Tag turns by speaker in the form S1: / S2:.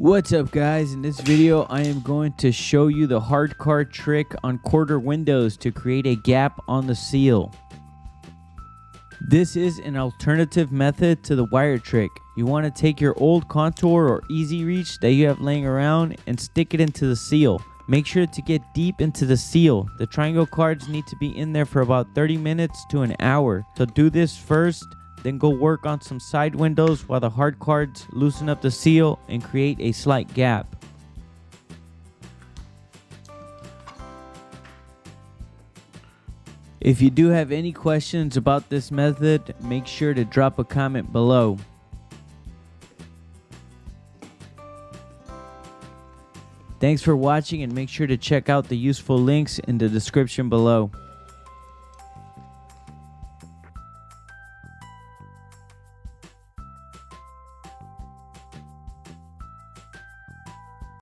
S1: What's up guys, in this video I am going to show you the hard card trick on quarter windows to create a gap on the seal. This is an alternative method to the wire trick. You want to take your old contour or easy reach that you have laying around and stick it into the seal. Make sure to get deep into the seal. The triangle cards need to be in there for about 30 minutes to an hour. So do this first, then go work on some side windows while the hard cards loosen up the seal and create a slight gap. If you do have any questions about this method, make sure to drop a comment below. Thanks for watching and make sure to check out the useful links in the description below.